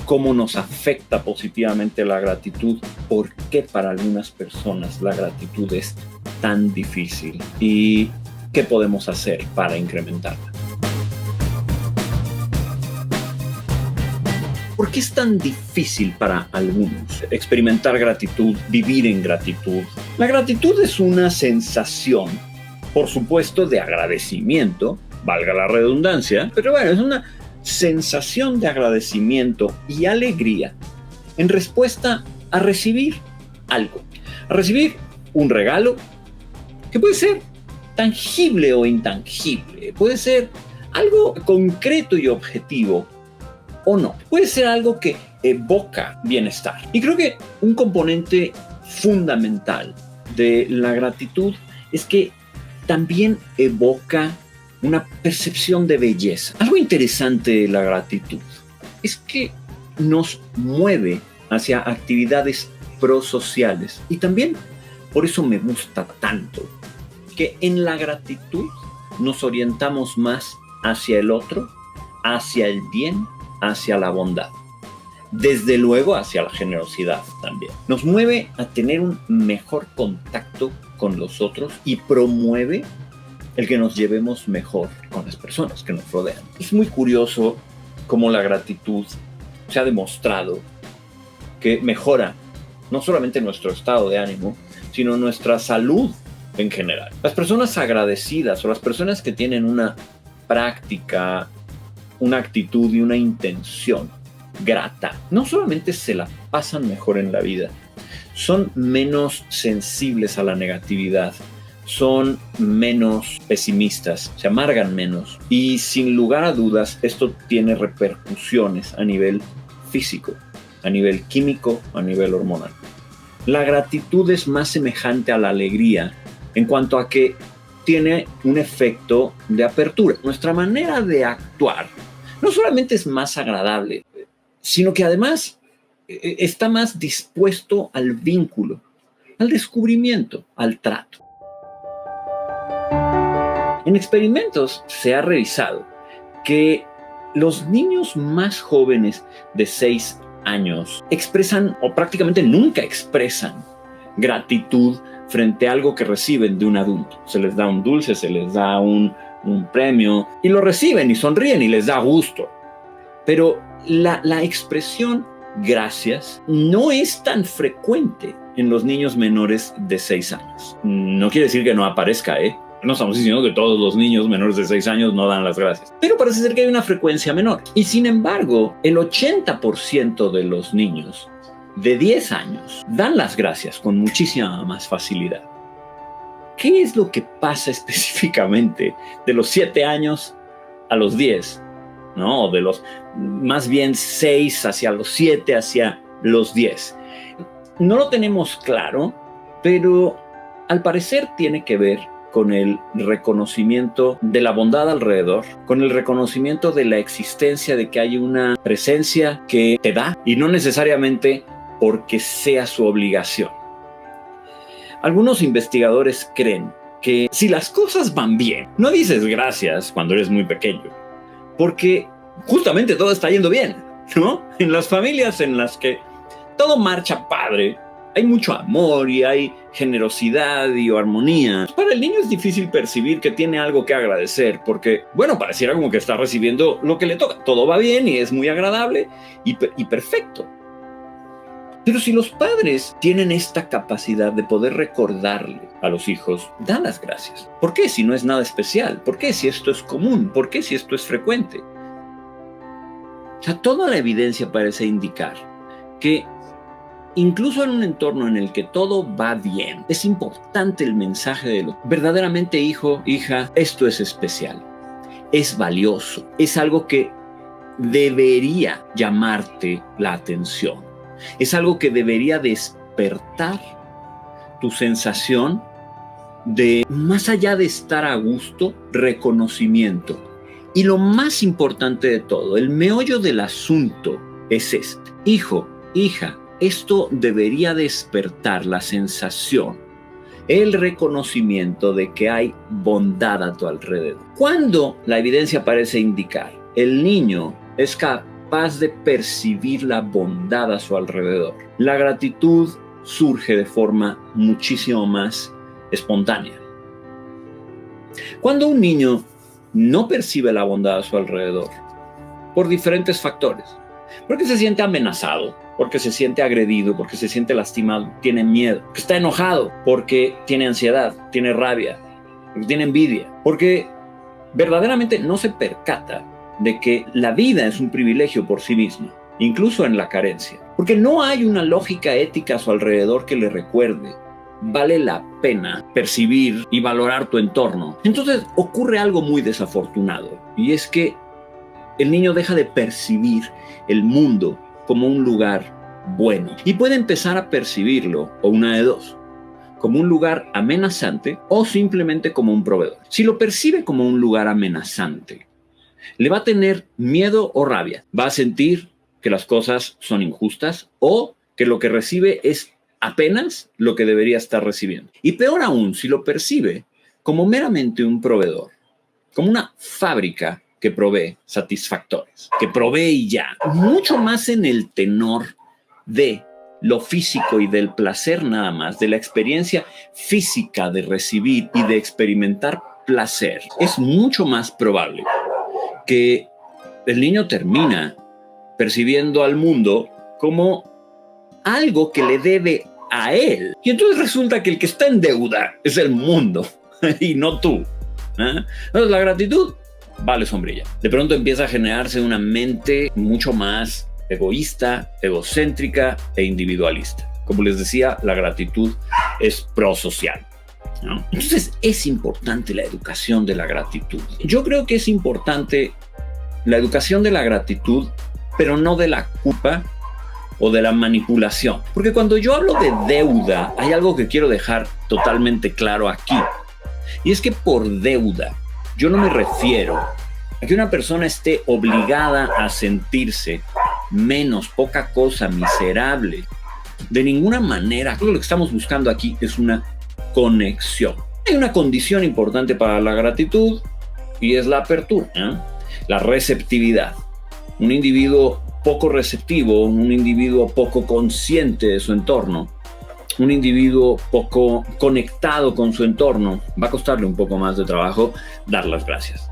cómo nos afecta positivamente la gratitud, por qué para algunas personas la gratitud es tan difícil y qué podemos hacer para incrementarla. ¿Por qué es tan difícil para algunos experimentar gratitud, vivir en gratitud? La gratitud es una sensación, por supuesto, de agradecimiento, valga la redundancia, pero bueno, es una sensación de agradecimiento y alegría en respuesta a recibir algo, a recibir un regalo que puede ser tangible o intangible, puede ser algo concreto y objetivo o no, puede ser algo que evoca bienestar. Y creo que un componente fundamental de la gratitud es que también evoca una percepción de belleza. Algo interesante de la gratitud es que nos mueve hacia actividades prosociales y también por eso me gusta tanto que en la gratitud nos orientamos más hacia el otro, hacia el bien, hacia la bondad. Desde luego hacia la generosidad también. Nos mueve a tener un mejor contacto con los otros y promueve el que nos llevemos mejor con las personas que nos rodean. Es muy curioso cómo la gratitud se ha demostrado que mejora no solamente nuestro estado de ánimo, sino nuestra salud en general. Las personas agradecidas o las personas que tienen una práctica, una actitud y una intención grata, no solamente se la pasan mejor en la vida, son menos sensibles a la negatividad, son menos pesimistas, se amargan menos y sin lugar a dudas esto tiene repercusiones a nivel físico, a nivel químico, a nivel hormonal. La gratitud es más semejante a la alegría en cuanto a que tiene un efecto de apertura. Nuestra manera de actuar no solamente es más agradable, sino que además está más dispuesto al vínculo, al descubrimiento, al trato. En experimentos se ha revisado que los niños más jóvenes de 6 años expresan o prácticamente nunca expresan gratitud frente a algo que reciben de un adulto. Se les da un dulce, se les da un premio y lo reciben y sonríen y les da gusto. Pero la expresión gracias no es tan frecuente en los niños menores de 6 años. No quiere decir que no aparezca, No estamos diciendo que todos los niños menores de 6 años no dan las gracias, pero parece ser que hay una frecuencia menor. Y sin embargo, el 80% de los niños de 10 años dan las gracias con muchísima más facilidad. ¿Qué es lo que pasa específicamente de los 7 años a los 10? ¿No? De los más bien 6 hacia los 7, hacia los 10. No lo tenemos claro, pero al parecer tiene que ver con el reconocimiento de la bondad alrededor, con el reconocimiento de la existencia de que hay una presencia que te da y no necesariamente porque sea su obligación. Algunos investigadores creen que si las cosas van bien, no dices gracias cuando eres muy pequeño, porque justamente todo está yendo bien, ¿no? En las familias en las que todo marcha padre, hay mucho amor y hay generosidad y armonía. Para el niño es difícil percibir que tiene algo que agradecer porque, bueno, pareciera como que está recibiendo lo que le toca. Todo va bien y es muy agradable y perfecto. Pero si los padres tienen esta capacidad de poder recordarle a los hijos, dan las gracias. ¿Por qué si no es nada especial? ¿Por qué si esto es común? ¿Por qué si esto es frecuente? O sea, toda la evidencia parece indicar que incluso en un entorno en el que todo va bien, es importante el mensaje de lo verdaderamente hijo, hija, esto es especial, es valioso, es algo que debería llamarte la atención, es algo que debería despertar tu sensación de, más allá de estar a gusto, reconocimiento. Y lo más importante de todo, el meollo del asunto es este: hijo, hija, esto debería despertar la sensación, el reconocimiento de que hay bondad a tu alrededor. Cuando la evidencia parece indicar el niño es capaz de percibir la bondad a su alrededor. La gratitud surge de forma muchísimo más espontánea. Cuando un niño no percibe la bondad a su alrededor, por diferentes factores, porque se siente amenazado, porque se siente agredido, porque se siente lastimado, tiene miedo, porque está enojado, porque tiene ansiedad, tiene rabia, porque tiene envidia, porque verdaderamente no se percata de que la vida es un privilegio por sí misma, incluso en la carencia, porque no hay una lógica ética a su alrededor que le recuerde: vale la pena percibir y valorar tu entorno. Entonces ocurre algo muy desafortunado, y es que el niño deja de percibir el mundo como un lugar bueno y puede empezar a percibirlo, o una de dos, como un lugar amenazante o simplemente como un proveedor. Si lo percibe como un lugar amenazante, le va a tener miedo o rabia. Va a sentir que las cosas son injustas o que lo que recibe es apenas lo que debería estar recibiendo. Y peor aún, si lo percibe como meramente un proveedor, como una fábrica que provee satisfactores, que provee y ya. Mucho más en el tenor de lo físico y del placer nada más, de la experiencia física de recibir y de experimentar placer. Es mucho más probable que el niño termina percibiendo al mundo como algo que le debe a él. Y entonces resulta que el que está en deuda es el mundo y no tú. Entonces la gratitud vale sombrilla. De pronto empieza a generarse una mente mucho más egoísta, egocéntrica e individualista. Como les decía, la gratitud es prosocial, ¿no? Entonces es importante la educación de la gratitud. Yo creo que es importante la educación de la gratitud, pero no de la culpa o de la manipulación. Porque cuando yo hablo de deuda, hay algo que quiero dejar totalmente claro aquí. Y es que por deuda, yo no me refiero a que una persona esté obligada a sentirse menos, poca cosa, miserable. De ninguna manera. Todo lo que estamos buscando aquí es una conexión. Hay una condición importante para la gratitud y es la apertura, ¿eh? La receptividad. Un individuo poco receptivo, un individuo poco consciente de su entorno, un individuo poco conectado con su entorno, va a costarle un poco más de trabajo dar las gracias,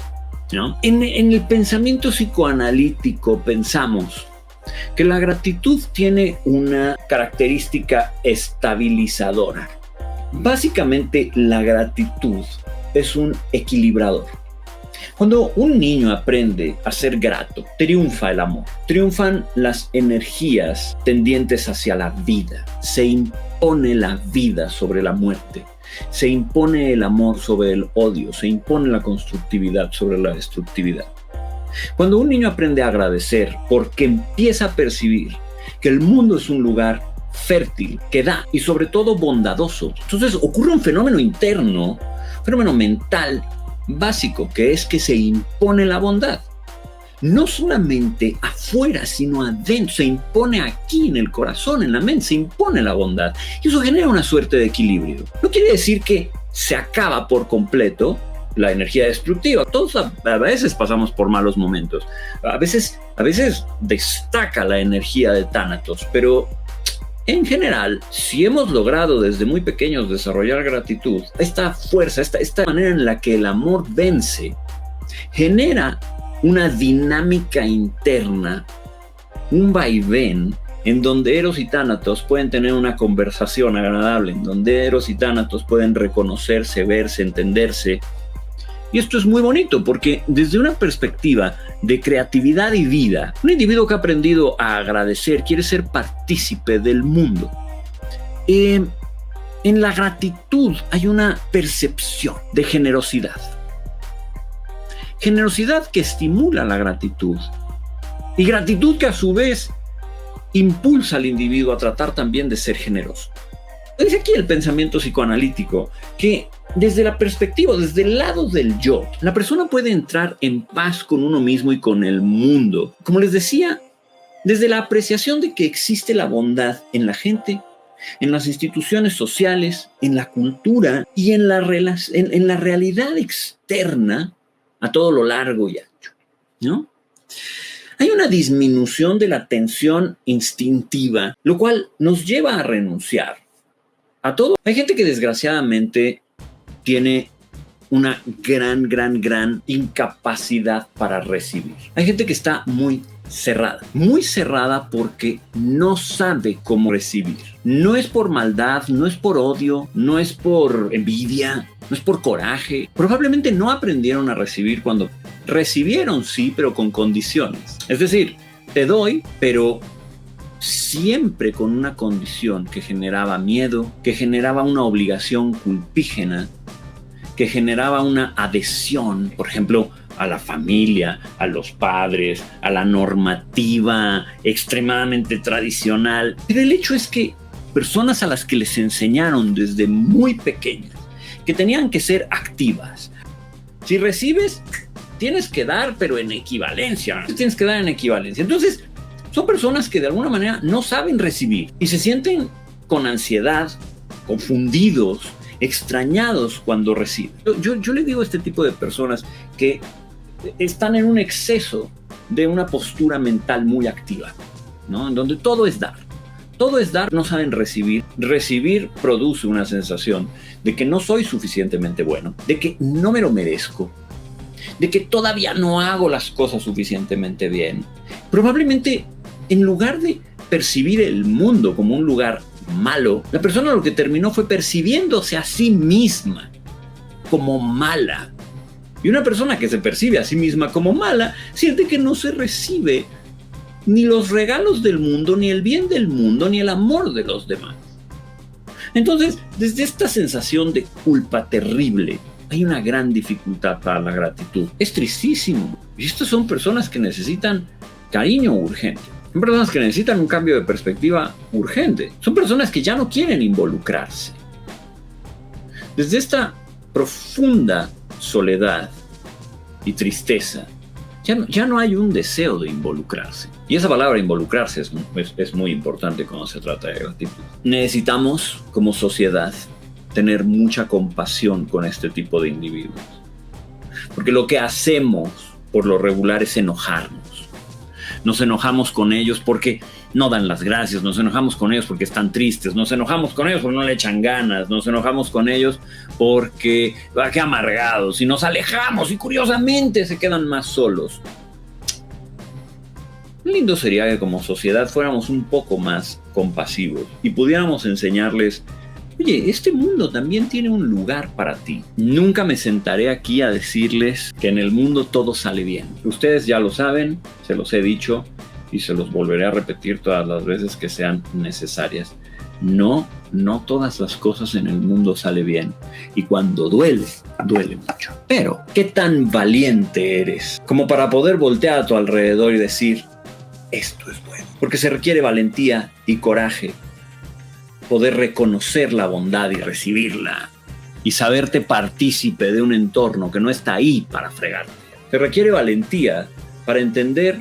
¿no? En el pensamiento psicoanalítico pensamos que la gratitud tiene una característica estabilizadora. Básicamente, la gratitud es un equilibrador. Cuando un niño aprende a ser grato, triunfa el amor, triunfan las energías tendientes hacia la vida, se impone la vida sobre la muerte, se impone el amor sobre el odio, se impone la constructividad sobre la destructividad. Cuando un niño aprende a agradecer porque empieza a percibir que el mundo es un lugar fértil, que da y sobre todo bondadoso, entonces ocurre un fenómeno interno, un fenómeno mental básico, que es que se impone la bondad. No solamente afuera, sino adentro. Se impone aquí en el corazón, en la mente, se impone la bondad. Y eso genera una suerte de equilibrio. No quiere decir que se acaba por completo la energía destructiva. Todos a veces pasamos por malos momentos. A veces destaca la energía de Tánatos, pero en general, si hemos logrado desde muy pequeños desarrollar gratitud, esta fuerza, esta manera en la que el amor vence, genera una dinámica interna, un vaivén, en donde Eros y Tánatos pueden tener una conversación agradable, en donde Eros y Tánatos pueden reconocerse, verse, entenderse. Y esto es muy bonito porque desde una perspectiva de creatividad y vida, un individuo que ha aprendido a agradecer quiere ser partícipe del mundo. En la gratitud hay una percepción de generosidad. Generosidad que estimula la gratitud. Y gratitud que a su vez impulsa al individuo a tratar también de ser generoso. Dice aquí el pensamiento psicoanalítico que desde la perspectiva, desde el lado del yo, la persona puede entrar en paz con uno mismo y con el mundo. Como les decía, desde la apreciación de que existe la bondad en la gente, en las instituciones sociales, en la cultura y en la realidad externa a todo lo largo y ancho, ¿no? Hay una disminución de la tensión instintiva, lo cual nos lleva a renunciar a todo. Hay gente que desgraciadamente tiene una gran incapacidad para recibir. Hay gente que está muy cerrada porque no sabe cómo recibir. No es por maldad, no es por odio, no es por envidia, no es por coraje. Probablemente no aprendieron a recibir cuando recibieron, sí, pero con condiciones. Es decir, te doy, pero siempre con una condición que generaba miedo, que generaba una obligación culpígena, que generaba una adhesión, por ejemplo, a la familia, a los padres, a la normativa extremadamente tradicional. Pero el hecho es que personas a las que les enseñaron desde muy pequeñas que tenían que ser activas. Si recibes, tienes que dar, pero en equivalencia. Tienes que dar en equivalencia. Entonces, son personas que de alguna manera no saben recibir y se sienten con ansiedad, confundidos, extrañados cuando reciben. Yo le digo a este tipo de personas que están en un exceso de una postura mental muy activa, ¿no? En donde todo es dar. Todo es dar, no saben recibir. Recibir produce una sensación de que no soy suficientemente bueno, de que no me lo merezco, de que todavía no hago las cosas suficientemente bien. Probablemente, en lugar de percibir el mundo como un lugar malo, la persona lo que terminó fue percibiéndose a sí misma como mala. Y una persona que se percibe a sí misma como mala siente que no se recibe ni los regalos del mundo, ni el bien del mundo, ni el amor de los demás. Entonces, desde esta sensación de culpa terrible, hay una gran dificultad para la gratitud. Es tristísimo. Y estas son personas que necesitan cariño urgente. Son personas que necesitan un cambio de perspectiva urgente. Son personas que ya no quieren involucrarse. Desde esta profunda soledad y tristeza, ya no hay un deseo de involucrarse. Y esa palabra involucrarse es muy importante cuando se trata de gratitud. Necesitamos, como sociedad, tener mucha compasión con este tipo de individuos. Porque lo que hacemos por lo regular es enojarnos. Nos enojamos con ellos porque no dan las gracias, nos enojamos con ellos porque están tristes, nos enojamos con ellos porque no le echan ganas, nos enojamos con ellos porque qué amargados, y nos alejamos y curiosamente se quedan más solos. Lindo sería que como sociedad fuéramos un poco más compasivos y pudiéramos enseñarles: oye, este mundo también tiene un lugar para ti. Nunca me sentaré aquí a decirles que en el mundo todo sale bien. Ustedes ya lo saben, se los he dicho y se los volveré a repetir todas las veces que sean necesarias. No todas las cosas en el mundo salen bien. Y cuando duele mucho. Pero, ¿qué tan valiente eres como para poder voltear a tu alrededor y decir: esto es bueno? Porque se requiere valentía y coraje poder reconocer la bondad y recibirla, y saberte partícipe de un entorno que no está ahí para fregarte. Se requiere valentía para entender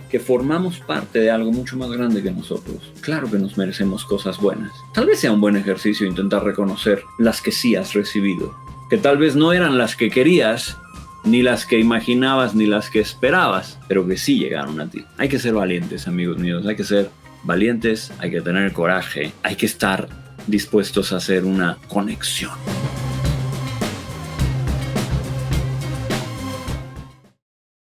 que formamos parte de algo mucho más grande que nosotros. Claro que nos merecemos cosas buenas. Tal vez sea un buen ejercicio intentar reconocer las que sí has recibido, que tal vez no eran las que querías, ni las que imaginabas, ni las que esperabas, pero que sí llegaron a ti. Hay que ser valientes, amigos míos, hay que ser valientes, hay que tener coraje, hay que estar dispuestos a hacer una conexión.